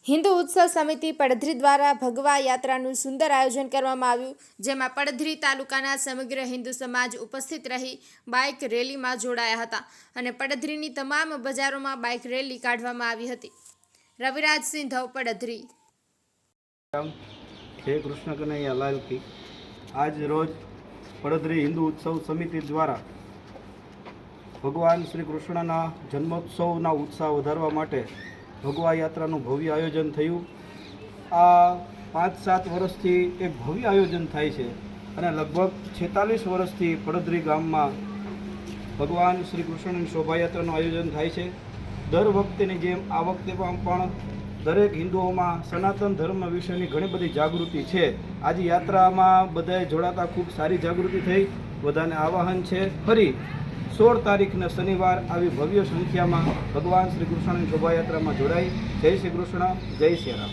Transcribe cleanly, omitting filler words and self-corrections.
હિન્દુ ઉત્સવ સમિતિ પડધરી દ્વારા ભગવા યાત્રાનું સુંદર આયોજન કરવામાં આવ્યું, જેમાં પડધરી તાલુકાના સમગ્ર હિન્દુ સમાજ ઉપસ્થિત રહી બાઇક રેલીમાં જોડાયા હતા અને પડધરીની તમામ બજારોમાં બાઇક રેલી કાઢવામાં આવી હતી। રવિરાજસિંહ ધવ, પડધરી। જય કૃષ્ણ કનૈયા લાલ કી। આજ રોજ પડધરી હિન્દુ ઉત્સવ સમિતિ દ્વારા ભગવાન શ્રી કૃષ્ણના જન્મોત્સવના ઉત્સાહ વધારવા માટે ભગવા યાત્રાનું ભવ્ય આયોજન થયું। આ 5-7 વર્ષથી એક ભવ્ય આયોજન થાય છે અને લગભગ 46 વર્ષથી પડધરી ગામમાં ભગવાન શ્રી કૃષ્ણની શોભાયાત્રાનું આયોજન થાય છે। દર વખતેની જેમ આ વખતે પણ દરેક હિન્દુઓમાં સનાતન ધર્મ વિશેની ઘણી બધી જાગૃતિ છે। આજે યાત્રામાં બધાએ જોડાતા ખૂબ સારી જાગૃતિ થઈ। બધાને આવાહન છે ફરી 16 તારીખના શનિવાર આવી ભવ્ય સંખ્યામાં ભગવાન શ્રી કૃષ્ણની શોભાયાત્રામાં જોડાઈ। જય શ્રી કૃષ્ણ, જય શ્રી રામ।